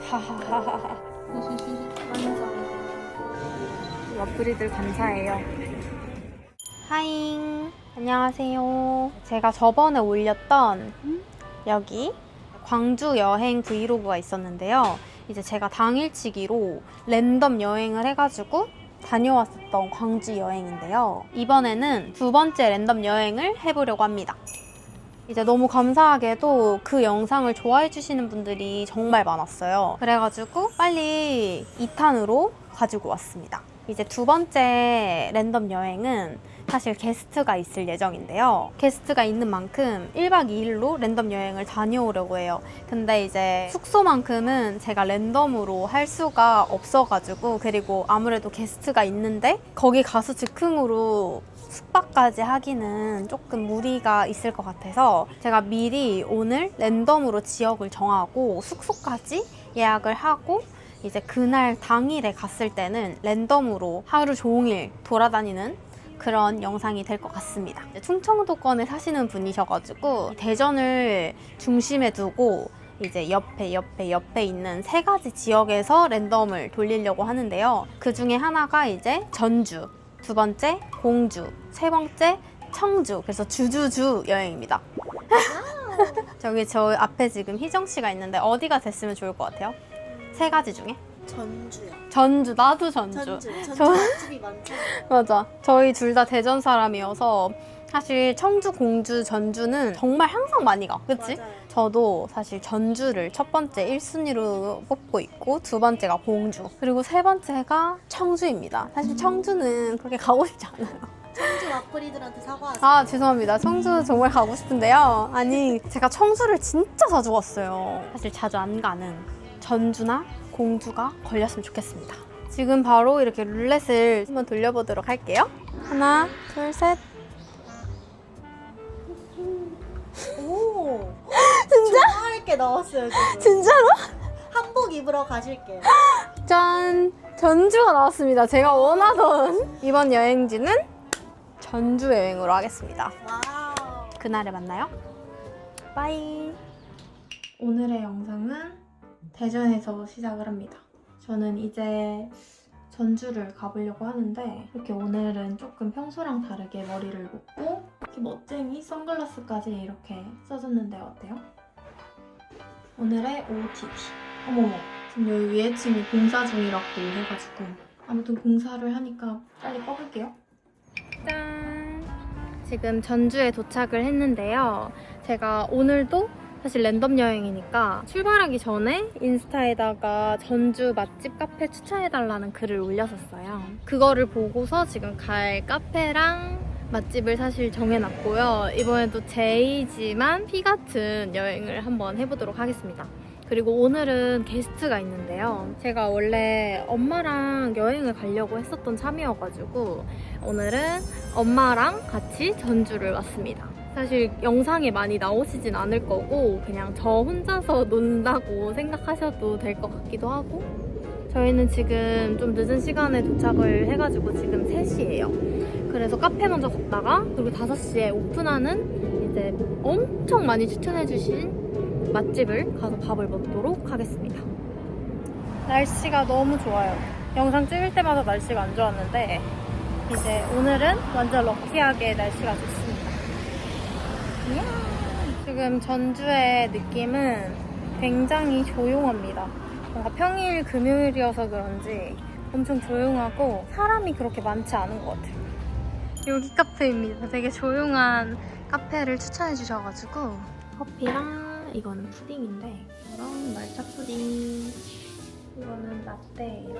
하하하하. 와플이들 감사해요. 하잉. 안녕하세요. 제가 저번에 올렸던 여기 광주 여행 브이로그가 있었는데요. 이제 제가 당일치기로 랜덤 여행을 해가지고 다녀왔었던 광주 여행인데요. 이번에는 두 번째 랜덤 여행을 해보려고 합니다. 이제 너무 감사하게도 그 영상을 좋아해 주시는 분들이 정말 많았어요. 그래가지고 빨리 2탄으로 가지고 왔습니다. 이제 두 번째 랜덤 여행은 사실 게스트가 있을 예정인데요. 게스트가 있는 만큼 1박 2일로 랜덤 여행을 다녀오려고 해요. 근데 이제 숙소만큼은 제가 랜덤으로 할 수가 없어가지고, 그리고 아무래도 게스트가 있는데 거기 가서 즉흥으로 숙박까지 하기는 조금 무리가 있을 것 같아서 제가 미리 오늘 랜덤으로 지역을 정하고 숙소까지 예약을 하고 이제 그날 당일에 갔을 때는 랜덤으로 하루 종일 돌아다니는 그런 영상이 될 것 같습니다. 충청도권에 사시는 분이셔가지고 대전을 중심에 두고 이제 옆에 있는 3가지 지역에서 랜덤을 돌리려고 하는데요. 그 중에 하나가 이제 전주, 두 번째 공주, 세 번째 청주. 그래서 주주주 여행입니다. 저기 저 앞에 지금 희정 씨가 있는데 어디가 됐으면 좋을 것 같아요? 3가지 중에? 전주요. 전주. 나도 전주. 전주 맛집이 많잖아요. 맞아. 저희 둘 다 대전 사람이어서 사실 청주, 공주, 전주는 정말 항상 많이 가. 그치? 맞아요. 저도 사실 전주를 첫 번째 1순위로 뽑고 있고 두 번째가 공주, 그리고 세 번째가 청주입니다. 사실 청주는 그렇게 가고 싶지 않아요. 청주 와플이들한테 사과하세요. 아, 죄송합니다. 청주 정말 가고 싶은데요. 아니, 제가 청주를 진짜 자주 갔어요. 사실 자주 안 가는 전주나 공주가 걸렸으면 좋겠습니다. 지금 바로 이렇게 룰렛을 한번 돌려보도록 할게요. 하나, 둘, 셋. 오, 진짜? 좋아할 게 나왔어요 지금. 진짜로? 한복 입으러 가실게요. 짠! 전주가 나왔습니다. 제가 원하던 이번 여행지는 전주 여행으로 하겠습니다. 와우. 그날에 만나요. 빠이. 오늘의 영상은 대전에서 시작을 합니다. 저는 이제 전주를 가보려고 하는데 이렇게 오늘은 조금 평소랑 다르게 머리를 묶고 이렇게 멋쟁이 선글라스까지 이렇게 써줬는데 어때요? 오늘의 OOTD. 어머머, 지금 여기 위에 층이 공사 중이라고 해가지고 아무튼 공사를 하니까 빨리 꺼볼게요. 짠! 지금 전주에 도착을 했는데요. 제가 오늘도 사실 랜덤 여행이니까 출발하기 전에 인스타에다가 전주 맛집 카페 추천해달라는 글을 올렸었어요. 그거를 보고서 지금 갈 카페랑 맛집을 사실 정해놨고요. 이번에도 제이지만 피 같은 여행을 한번 해보도록 하겠습니다. 그리고 오늘은 게스트가 있는데요. 제가 원래 엄마랑 여행을 가려고 했었던 참이어가지고 오늘은 엄마랑 같이 전주를 왔습니다. 사실 영상에 많이 나오시진 않을 거고 그냥 저 혼자서 논다고 생각하셔도 될 것 같기도 하고, 저희는 지금 좀 늦은 시간에 도착을 해가지고 지금 3시예요. 그래서 카페 먼저 갔다가 그리고 5시에 오픈하는 이제 엄청 많이 추천해주신 맛집을 가서 밥을 먹도록 하겠습니다. 날씨가 너무 좋아요. 영상 찍을 때마다 날씨가 안 좋았는데 이제 오늘은 완전 럭키하게 날씨가 좋습니다. 이야. 지금 전주의 느낌은 굉장히 조용합니다. 뭔가 평일 금요일이어서 그런지 엄청 조용하고 사람이 그렇게 많지 않은 것 같아요. 여기 카페입니다. 되게 조용한 카페를 추천해 주셔가지고 커피랑 이거는 푸딩인데 이런 말차 푸딩, 이거는 라떼예요.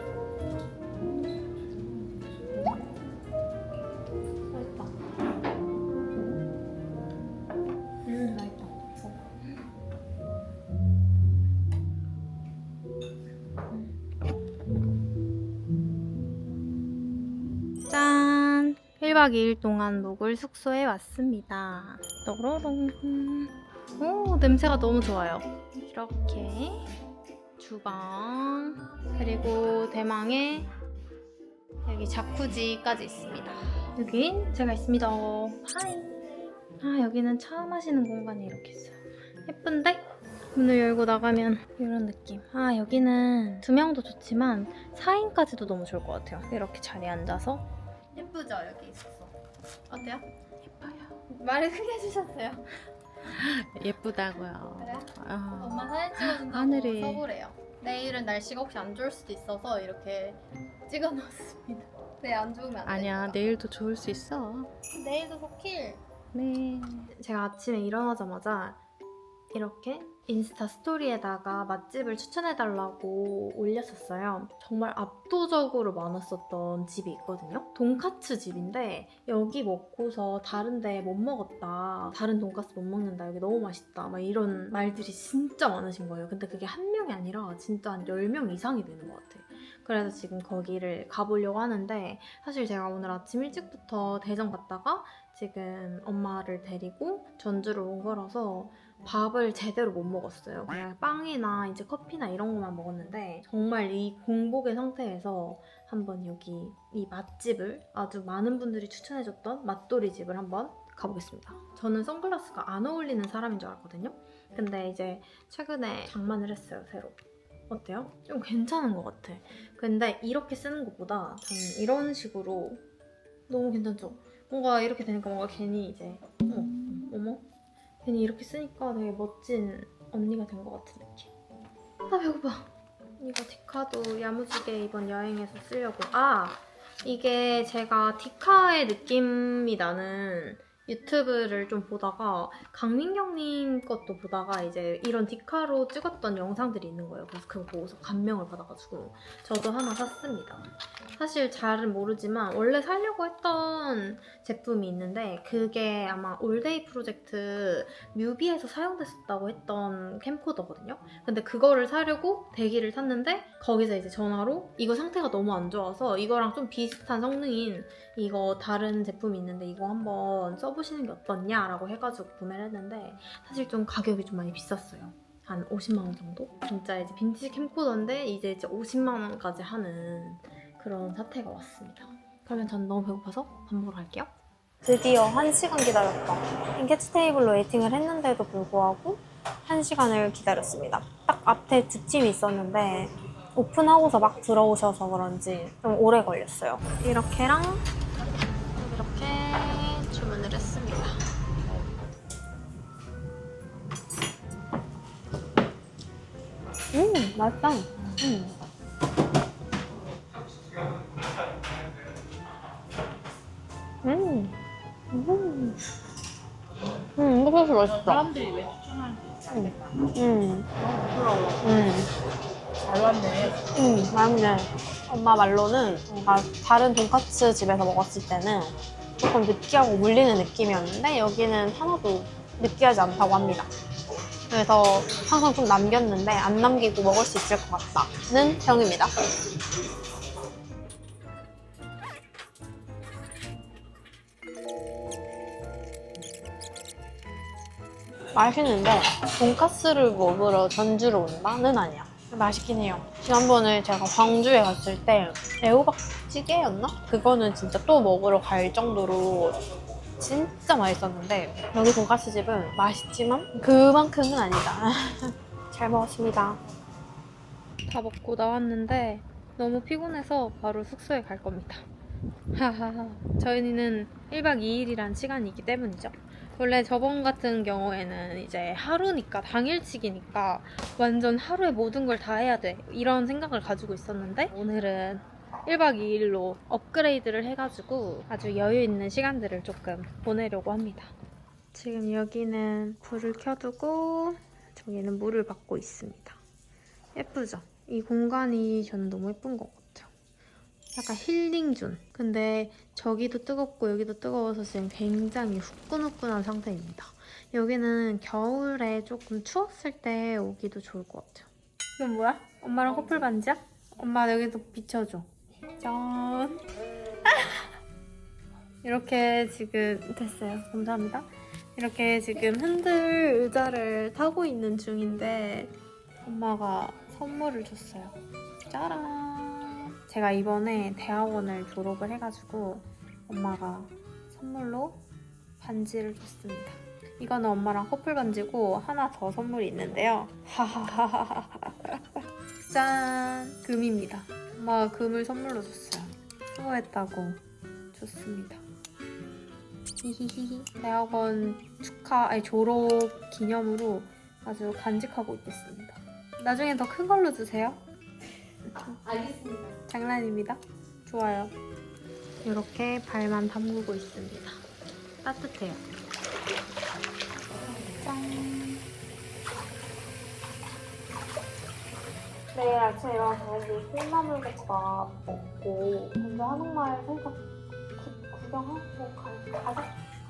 맛있다. 맛있다. 짠! 1박 2일 동안 묵을 숙소에 왔습니다. 또로롱. 오, 냄새가 너무 좋아요. 이렇게 주방, 그리고 대망의 여기 자쿠지까지 있습니다. 여긴 제가 있습니다. 하이. 아, 여기는 처음 하시는 공간이 이렇게 있어요. 예쁜데? 문을 열고 나가면 이런 느낌. 아, 여기는 2명도 좋지만 4인까지도 너무 좋을 것 같아요. 이렇게 자리에 앉아서. 예쁘죠? 여기 있어서. 어때요? 예뻐요. 말을 크게 해주셨어요. 예쁘다고요. 그래요? 아, 엄마 사진 찍어준다고 하늘이. 서보래요. 내일은 날씨가 혹시 안 좋을 수도 있어서 이렇게 찍어놨습니다. 네, 안 좋으면 안 아니야, 되니까. 내일도 좋을 수 있어. 내일도 좋길. 네. 제가 아침에 일어나자마자 이렇게 인스타 스토리에다가 맛집을 추천해달라고 올렸었어요. 정말 압도적으로 많았었던 집이 있거든요. 돈까스 집인데 여기 먹고서 다른 데 못 먹었다. 다른 돈까스 못 먹는다. 여기 너무 맛있다. 막 이런 말들이 진짜 많으신 거예요. 근데 그게 한 명이 아니라 진짜 한 10명 이상이 되는 것 같아요. 그래서 지금 거기를 가보려고 하는데 사실 제가 오늘 아침 일찍부터 대전 갔다가 지금 엄마를 데리고 전주를 온 거라서 밥을 제대로 못 먹었어요. 그냥 빵이나 이제 커피나 이런 것만 먹었는데 정말 이 공복의 상태에서 한번 여기 이 맛집을 아주 많은 분들이 추천해줬던 맛돌이 집을 한번 가보겠습니다. 저는 선글라스가 안 어울리는 사람인 줄 알았거든요. 근데 이제 최근에 장만을 했어요, 새로. 어때요? 좀 괜찮은 것 같아. 근데 이렇게 쓰는 것보다 저는 이런 식으로 너무 괜찮죠? 뭔가 이렇게 되니까 뭔가 괜히 이제 어머? 괜히 이렇게 쓰니까 되게 멋진 언니가 된 것 같은 느낌. 아, 배고파. 이거 디카도 야무지게 이번 여행에서 쓰려고. 아! 이게 제가 디카의 느낌이 나는 유튜브를 좀 보다가 강민경님 것도 보다가 이제 이런 디카로 찍었던 영상들이 있는 거예요. 그래서 그거 보고서 감명을 받아가지고 저도 하나 샀습니다. 사실 잘은 모르지만 원래 사려고 했던 제품이 있는데 그게 아마 올데이 프로젝트 뮤비에서 사용됐었다고 했던 캠코더거든요. 근데 그거를 사려고 대기를 탔는데 거기서 이제 전화로 이거 상태가 너무 안 좋아서 이거랑 좀 비슷한 성능인 이거 다른 제품이 있는데 이거 한번 써보시는 게 어떻냐라고 해가지고 구매를 했는데 사실 좀 가격이 좀 많이 비쌌어요. 한 50만 원 정도? 진짜 이제 빈티지 캠코더인데 이제 50만 원까지 하는 그런 사태가 왔습니다. 그러면 전 너무 배고파서 밥 먹으러 갈게요. 드디어 1시간 기다렸다. 인캐치 테이블로 웨이팅을 했는데도 불구하고 1시간을 기다렸습니다. 딱 앞에 두 팀이 있었는데 오픈하고서 막 들어오셔서 그런지 좀 오래 걸렸어요. 이렇게랑 이렇게 주문을 했습니다. 맛있다. 이거 소스 맛있다. 사람들이 왜 추천하는지 알겠다. 너무 부러워. 잘 왔네. 맛있네. 엄마 말로는 뭔가 다른 돈까스 집에서 먹었을 때는 조금 느끼하고 물리는 느낌이었는데 여기는 하나도 느끼하지 않다고 합니다. 그래서 항상 좀 남겼는데 안 남기고 먹을 수 있을 것 같다는 평입니다. 맛있는데 돈까스를 먹으러 전주로 온다는 아니야. 맛있긴 해요. 지난번에 제가 광주에 갔을 때 애호박찌개였나? 그거는 진짜 또 먹으러 갈 정도로 진짜 맛있었는데 여기 돈까스 집은 맛있지만 그만큼은 아니다. 잘 먹었습니다. 다 먹고 나왔는데 너무 피곤해서 바로 숙소에 갈 겁니다. 하하하. 저희는 1박 2일이란 시간이기 때문이죠. 원래 저번 같은 경우에는 이제 하루니까 당일치기니까 완전 하루에 모든 걸 다 해야 돼 이런 생각을 가지고 있었는데 오늘은 1박 2일로 업그레이드를 해가지고 아주 여유 있는 시간들을 조금 보내려고 합니다. 지금 여기는 불을 켜두고 저기는 물을 받고 있습니다. 예쁘죠? 이 공간이 저는 너무 예쁜 것 같아요. 약간 힐링존. 근데 저기도 뜨겁고 여기도 뜨거워서 지금 굉장히 후끈후끈한 상태입니다. 여기는 겨울에 조금 추웠을 때 오기도 좋을 것 같아요. 이건 뭐야? 엄마랑 커플 반지야? 엄마 여기도 비춰줘. 짠. 이렇게 지금 됐어요. 감사합니다. 이렇게 지금 핸들 의자를 타고 있는 중인데 엄마가 선물을 줬어요. 짜란. 제가 이번에 대학원을 졸업을 해가지고 엄마가 선물로 반지를 줬습니다. 이거는 엄마랑 커플 반지고 하나 더 선물이 있는데요. 하하하하하. 짠! 금입니다. 엄마가 금을 선물로 줬어요. 수고했다고. 좋습니다. 히히히히. 대학원 졸업 기념으로 아주 간직하고 있겠습니다. 나중에 더 큰 걸로 주세요. 알겠습니다. 장난입니다. 좋아요. 이렇게 발만 담그고 있습니다. 따뜻해요. 짠. 내일 아침에 일어나서 여기 콩나물국밥 먹고 먼저 한옥마을 살짝 구경하고 가자.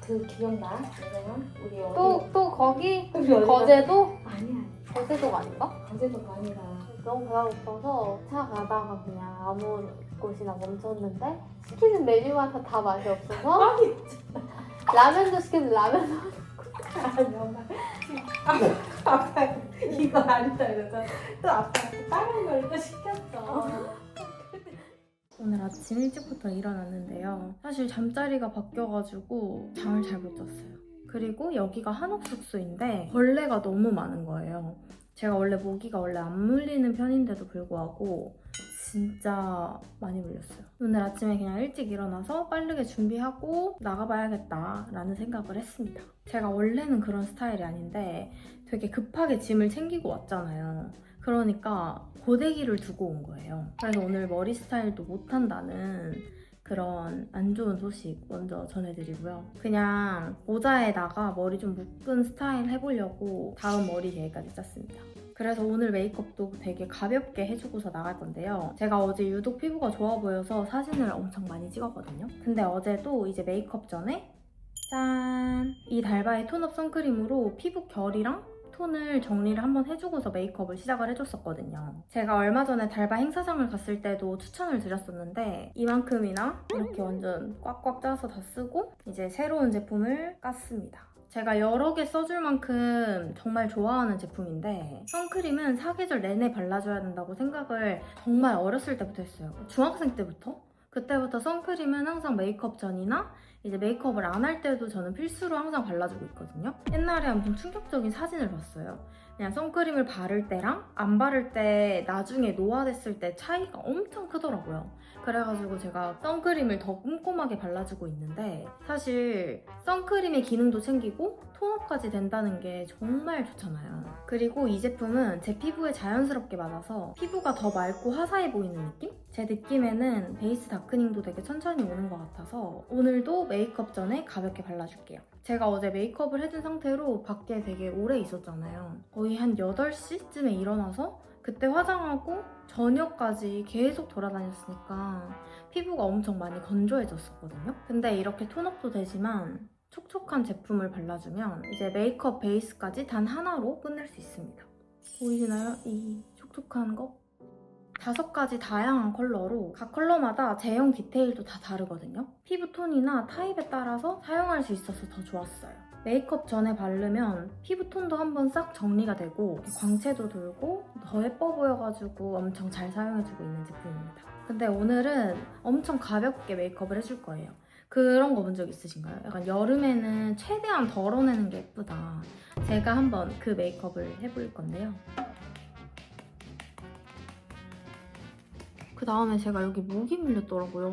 그 기억나? 예전에 우리 어디 또 거기? 우리 어디 거제도? 아니야 거제도가 아닌가? 거제도가 아니라 너무 배가 고파서 차 가다가 그냥 아무 곳이나 멈췄는데 시키는 메뉴마다 다 맛이 없어서 라면도 시켰는데 라면도 아니 엄마 아빠 이거 아니다 이러잖아 또 아빠가 또 다른 걸 또 시켰어. 오늘 아침 일찍부터 일어났는데요. 사실 잠자리가 바뀌어가지고 잠을 잘 못 잤어요. 그리고 여기가 한옥 숙소인데 벌레가 너무 많은 거예요. 제가 원래 모기가 원래 안 물리는 편인데도 불구하고 진짜 많이 물렸어요. 오늘 아침에 그냥 일찍 일어나서 빠르게 준비하고 나가봐야겠다라는 생각을 했습니다. 제가 원래는 그런 스타일이 아닌데 되게 급하게 짐을 챙기고 왔잖아요. 그러니까 고데기를 두고 온 거예요. 그래서 오늘 머리 스타일도 못한다는 그런 안 좋은 소식 먼저 전해드리고요. 그냥 모자에다가 머리 좀 묶은 스타일 해보려고 다음 머리 계획까지 짰습니다. 그래서 오늘 메이크업도 되게 가볍게 해주고서 나갈 건데요. 제가 어제 유독 피부가 좋아 보여서 사진을 엄청 많이 찍었거든요. 근데 어제도 이제 메이크업 전에 짠! 이 달바의 톤업 선크림으로 피부 결이랑 톤을 정리를 한번 해주고서 메이크업을 시작을 해줬었거든요. 제가 얼마 전에 달바 행사장을 갔을 때도 추천을 드렸었는데 이만큼이나 이렇게 완전 꽉꽉 짜서 다 쓰고 이제 새로운 제품을 깠습니다. 제가 여러 개 써줄 만큼 정말 좋아하는 제품인데 선크림은 사계절 내내 발라줘야 된다고 생각을 정말 어렸을 때부터 했어요. 중학생 때부터? 그때부터 선크림은 항상 메이크업 전이나 이제 메이크업을 안 할 때도 저는 필수로 항상 발라주고 있거든요. 옛날에 엄청 충격적인 사진을 봤어요. 그냥 선크림을 바를 때랑 안 바를 때 나중에 노화됐을 때 차이가 엄청 크더라고요. 그래가지고 제가 선크림을 더 꼼꼼하게 발라주고 있는데 사실 선크림의 기능도 챙기고 톤업까지 된다는 게 정말 좋잖아요. 그리고 이 제품은 제 피부에 자연스럽게 맞아서 피부가 더 맑고 화사해 보이는 느낌? 제 느낌에는 베이스 다크닝도 되게 천천히 오는 것 같아서 오늘도 메이크업 전에 가볍게 발라줄게요. 제가 어제 메이크업을 해준 상태로 밖에 되게 오래 있었잖아요. 거의 한 8시쯤에 일어나서 그때 화장하고 저녁까지 계속 돌아다녔으니까 피부가 엄청 많이 건조해졌었거든요. 근데 이렇게 톤업도 되지만 촉촉한 제품을 발라주면 이제 메이크업 베이스까지 단 하나로 끝낼 수 있습니다. 보이시나요? 이 촉촉한 거? 5가지 다양한 컬러로 각 컬러마다 제형 디테일도 다 다르거든요. 피부 톤이나 타입에 따라서 사용할 수 있어서 더 좋았어요. 메이크업 전에 바르면 피부 톤도 한번 싹 정리가 되고 광채도 돌고 더 예뻐 보여가지고 엄청 잘 사용해주고 있는 제품입니다. 근데 오늘은 엄청 가볍게 메이크업을 해줄 거예요. 그런 거 본 적 있으신가요? 약간 여름에는 최대한 덜어내는 게 예쁘다. 제가 한번 그 메이크업을 해볼 건데요. 그 다음에 제가 여기 모기 물렸더라고요.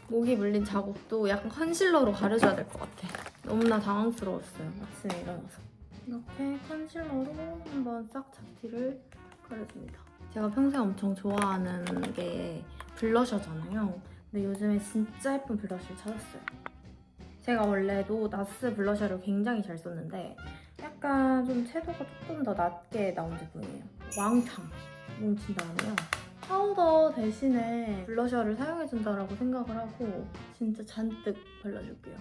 모기 물린 자국도 약간 컨실러로 가려줘야 될 것 같아. 너무나 당황스러웠어요. 아침에 일어나서. 이렇게 컨실러로 한번 싹 잡티를 가려줍니다. 제가 평소에 엄청 좋아하는 게 블러셔잖아요. 근데 요즘에 진짜 예쁜 블러셔를 찾았어요. 제가 원래도 나스 블러셔를 굉장히 잘 썼는데 약간 좀 채도가 조금 더 낮게 나온 제품이에요. 왕창 뭉친 다음에요. 파우더 대신에 블러셔를 사용해준다라고 생각을 하고 진짜 잔뜩 발라줄게요.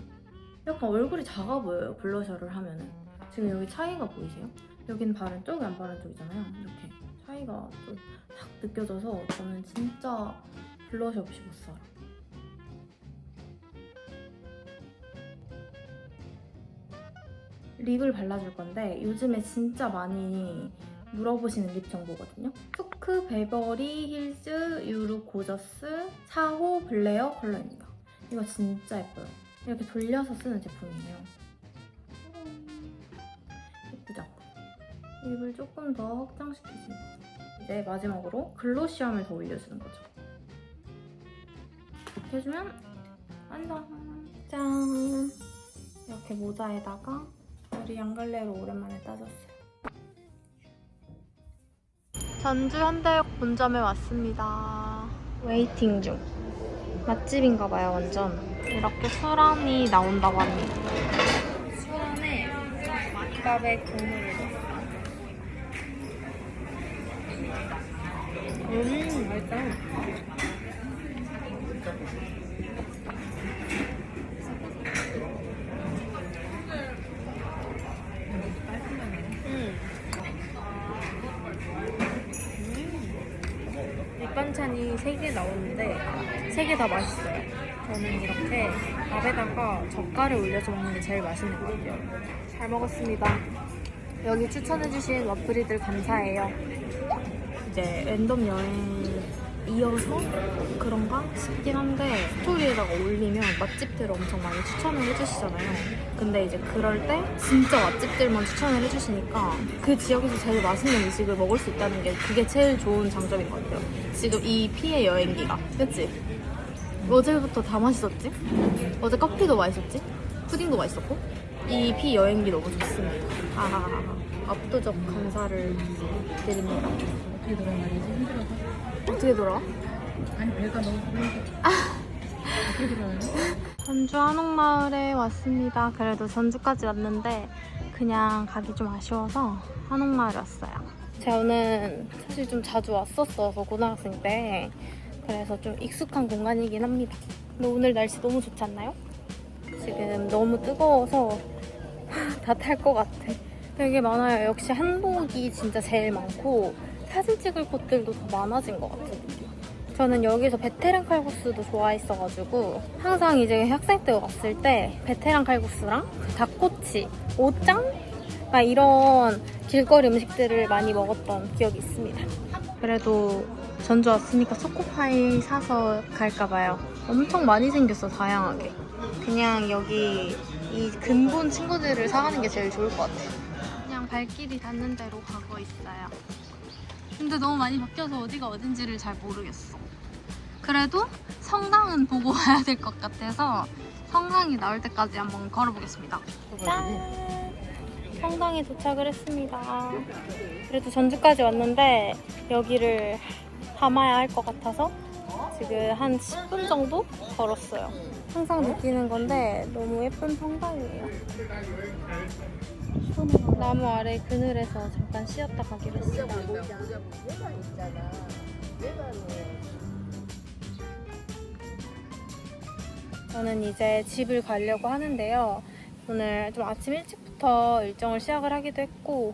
약간 얼굴이 작아 보여요, 블러셔를 하면은. 지금 여기 차이가 보이세요? 여긴 바른 쪽, 안 바른 쪽이잖아요. 이렇게 차이가 좀 딱 느껴져서 저는 진짜 블러셔 없이 못 살아. 립을 발라줄 건데 요즘에 진짜 많이 물어보시는 립 정보거든요. 푸크 베버리 힐즈 유루 고저스 4호 블레어 컬러입니다. 이거 진짜 예뻐요. 이렇게 돌려서 쓰는 제품이에요. 입을 조금 더 확장시켜줍니다. 이제 마지막으로 글로시함을 더 올려주는 거죠. 이렇게 해주면 완성! 짠! 이렇게 모자에다가 우리 양갈래로 오랜만에 따졌어요. 전주 현대역 본점에 왔습니다. 웨이팅 중. 맛집인가봐요, 완전. 이렇게 수란이 나온다고 합니다. 수란에 밥에 국물을 넣었어요. 맛있다. 밑반찬이 3개 나오는데 3개 다 맛있어요. 저는 이렇게 밥에다가 젓갈을 올려서 먹는 게 제일 맛있는 것 같아요. 잘 먹었습니다. 여기 추천해주신 와플이들 감사해요. 이제 랜덤 여행 이어서 그런가 싶긴 한데 스토리에다가 올리면 맛집들을 엄청 많이 추천을 해주시잖아요. 근데 이제 그럴 때 진짜 맛집들만 추천을 해주시니까 그 지역에서 제일 맛있는 음식을 먹을 수 있다는 게 그게 제일 좋은 장점인 것 같아요. 지금 이 피해 여행기가. 그치? 어제부터 다 맛있었지? 어제 커피도 맛있었지? 푸딩도 맛있었고 이 피 여행기 너무 좋습니다. 압도적 감사를 드립니다. 어떻게 돌아가야 되지? 힘들어서. 어떻게 돌아와? 아니 배가 너무 불러서. 어떻게 돌아가야 돼? 전주 한옥마을에 왔습니다. 그래도 전주까지 왔는데 그냥 가기 좀 아쉬워서 한옥마을에 왔어요. 저는 사실 좀 자주 왔었어서 고등학생 때 그래서 좀 익숙한 공간이긴 합니다. 근데 오늘 날씨 너무 좋지 않나요? 지금 너무 뜨거워서 다 탈 것 같아. 되게 많아요. 역시 한복이 진짜 제일 많고 사진 찍을 곳들도 더 많아진 것 같아요. 저는 여기서 베테랑 칼국수도 좋아했어가지고 항상 이제 학생 때 왔을 때 베테랑 칼국수랑 닭꼬치, 오짱? 막 이런 길거리 음식들을 많이 먹었던 기억이 있습니다. 그래도 전주 왔으니까 초코파이 사서 갈까봐요. 엄청 많이 생겼어, 다양하게. 그냥 여기 이 근본 친구들을 사가는 게 제일 좋을 것 같아요. 그냥 발길이 닿는 대로 가고 있어요. 근데 너무 많이 바뀌어서 어디가 어딘지를 잘 모르겠어. 그래도 성당은 보고 와야 될 것 같아서 성당이 나올 때까지 한번 걸어보겠습니다. 짠! 성당에 도착을 했습니다. 그래도 전주까지 왔는데 여기를 담아야 할 것 같아서 지금 한 10분 정도 걸었어요. 항상 느끼는 건데 너무 예쁜 성당이에요. 나무 아래 그늘에서 잠깐 쉬었다 가기로 했어요. 저는 이제 집을 가려고 하는데요. 오늘 좀 아침 일찍부터 일정을 시작을 하기도 했고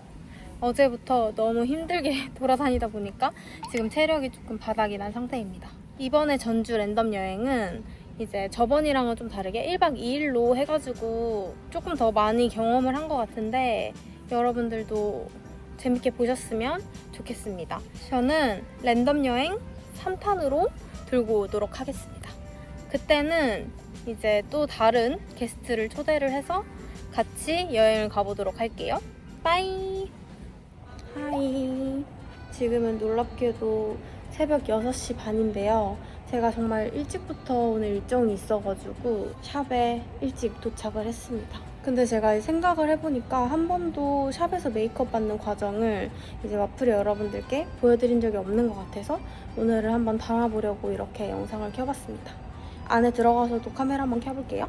어제부터 너무 힘들게 돌아다니다 보니까 지금 체력이 조금 바닥이 난 상태입니다. 이번에 전주 랜덤 여행은 이제 저번이랑은 좀 다르게 1박 2일로 해가지고 조금 더 많이 경험을 한 것 같은데 여러분들도 재밌게 보셨으면 좋겠습니다. 저는 랜덤 여행 3탄으로 들고 오도록 하겠습니다. 그때는 이제 또 다른 게스트를 초대를 해서 같이 여행을 가보도록 할게요. 빠이! 하이! 지금은 놀랍게도 새벽 6시 반인데요. 제가 정말 일찍부터 오늘 일정이 있어가지고 샵에 일찍 도착을 했습니다. 근데 제가 생각을 해보니까 한 번도 샵에서 메이크업 받는 과정을 이제 와플이 여러분들께 보여드린 적이 없는 것 같아서 오늘은 한번 담아보려고 이렇게 영상을 켜봤습니다. 안에 들어가서도 카메라 한번 켜볼게요.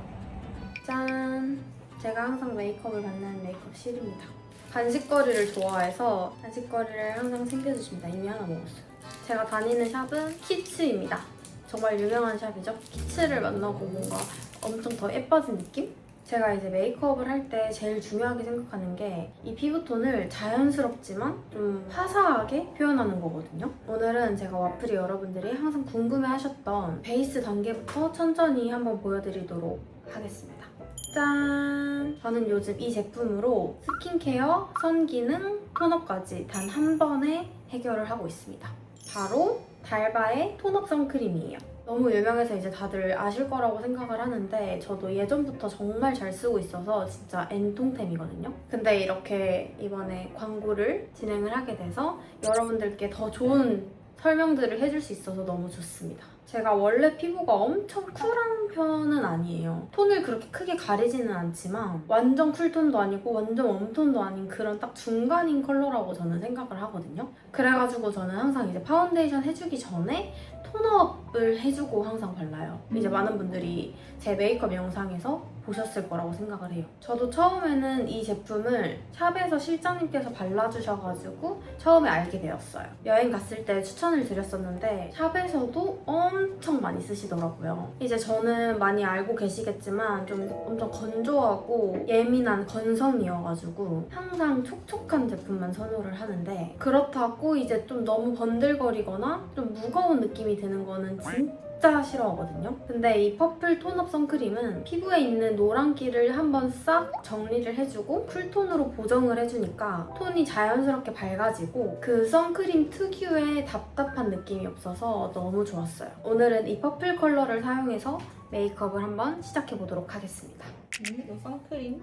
짠! 제가 항상 메이크업을 받는 메이크업실입니다. 간식거리를 좋아해서 간식거리를 항상 챙겨주십니다. 이미 하나 먹었어요. 제가 다니는 샵은 키츠입니다. 정말 유명한 샵이죠. 키츠를 만나고 뭔가 엄청 더 예뻐진 느낌? 제가 이제 메이크업을 할 때 제일 중요하게 생각하는 게 이 피부톤을 자연스럽지만 좀 화사하게 표현하는 거거든요. 오늘은 제가 와플이 여러분들이 항상 궁금해하셨던 베이스 단계부터 천천히 한번 보여드리도록 하겠습니다. 짠! 저는 요즘 이 제품으로 스킨케어, 선기능, 톤업까지 단 한 번에 해결을 하고 있습니다. 바로 달바의 톤업 선크림이에요. 너무 유명해서 이제 다들 아실 거라고 생각을 하는데 저도 예전부터 정말 잘 쓰고 있어서 진짜 N통템이거든요. 근데 이렇게 이번에 광고를 진행을 하게 돼서 여러분들께 더 좋은 설명들을 해줄 수 있어서 너무 좋습니다. 제가 원래 피부가 엄청 쿨한 편은 아니에요. 톤을 그렇게 크게 가리지는 않지만 완전 쿨톤도 아니고 완전 웜톤도 아닌 그런 딱 중간인 컬러라고 저는 생각을 하거든요. 그래가지고 저는 항상 이제 파운데이션 해주기 전에 톤업을 해주고 항상 발라요. 이제 많은 분들이 제 메이크업 영상에서 보셨을 거라고 생각을 해요. 저도 처음에는 이 제품을 샵에서 실장님께서 발라주셔가지고 처음에 알게 되었어요. 여행 갔을 때 추천을 드렸었는데 샵에서도 엄청 많이 쓰시더라고요. 이제 저는 많이 알고 계시겠지만 좀 엄청 건조하고 예민한 건성이어가지고 항상 촉촉한 제품만 선호를 하는데 그렇다고 이제 좀 너무 번들거리거나 좀 무거운 느낌이 드는 거는 진짜 싫어하거든요. 근데 이 퍼플 톤업 선크림은 피부에 있는 노란기를 한번 싹 정리를 해주고 쿨톤으로 보정을 해주니까 톤이 자연스럽게 밝아지고 그 선크림 특유의 답답한 느낌이 없어서 너무 좋았어요. 오늘은 이 퍼플 컬러를 사용해서 메이크업을 한번 시작해보도록 하겠습니다. 이거 선크림?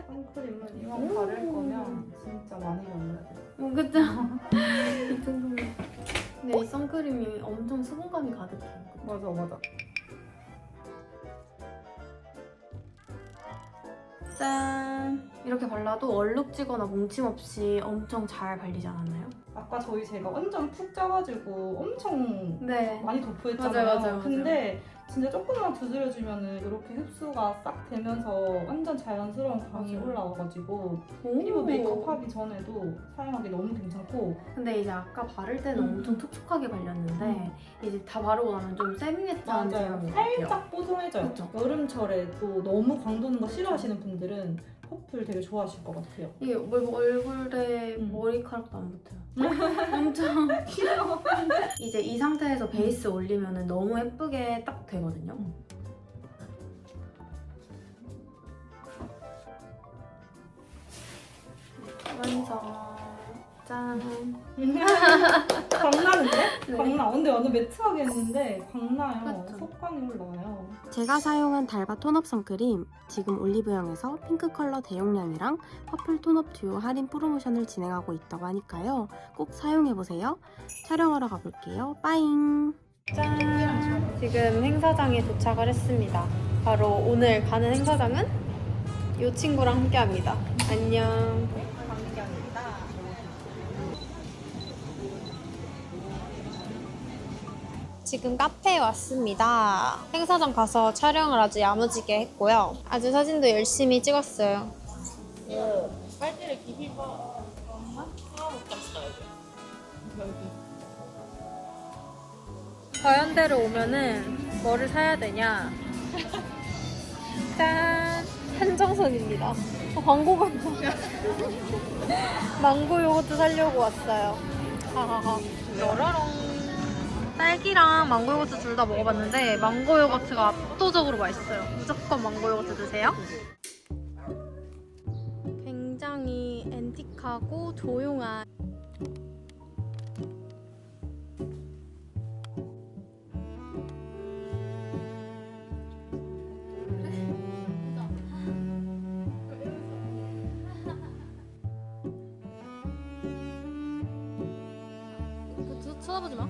선크림은 이왕 바를 거면 진짜 많이 발라야 돼. 그죠? 이 정도면. 근데 이 선크림이 엄청 수분감이 가득해요. 맞아 맞아. 짠! 이렇게 발라도 얼룩지거나 뭉침 없이 엄청 잘 발리지 않았나요? 아까 제가 완전 푹 짜가지고 엄청 네. 많이 도포했잖아요. 맞아요. 근데 진짜 조금만 두드려주면은 이렇게 흡수가 싹 되면서 완전 자연스러운 광이 맞아요. 올라와가지고 오. 피부 메이크업 하기 전에도 사용하기 너무 괜찮고. 근데 이제 아까 바를 때는 엄청 촉촉하게 발렸는데 이제 다 바르고 나면 좀 세미매트한 맞아요. 제형인 것 같아요. 살짝 뽀송해져요. 그쵸? 여름철에 또 너무 광 도는 거 싫어하시는 분들은 퍼플 되게 좋아하실 것 같아요. 이게 얼굴에 머리카락도 안 붙어요. 엄청 귀여워. 이제 이 상태에서 베이스 올리면 너무 예쁘게 딱 되거든요. 완성. 짠. 광나는데? 네. 광나. 근데 완전 매트하게 했는데 광나요. 그쵸. 속광이 올라와요. 제가 사용한 달바 톤업 선크림, 지금 올리브영에서 핑크 컬러 대용량이랑 퍼플 톤업 듀오 할인 프로모션을 진행하고 있다고 하니까요. 꼭 사용해보세요. 촬영하러 가볼게요. 빠잉! 짠! 지금 행사장에 도착을 했습니다. 바로 오늘 가는 행사장은 이 친구랑 함께합니다. 안녕. 지금 카페에 왔습니다. 행사장 가서 촬영을 아주 야무지게 했고요. 아주 사진도 열심히 찍었어요. 과연대로 오면은 뭐를 사야 되냐? 짠! 한정선입니다. 광고가 망고 요거트 사려고 왔어요. 하하하. 여러롱. 딸기랑 망고 요거트 둘 다 먹어봤는데 망고 요거트가 압도적으로 맛있어요. 무조건 망고 요거트 드세요. 굉장히 앤틱하고 조용한 쳐다보지 마.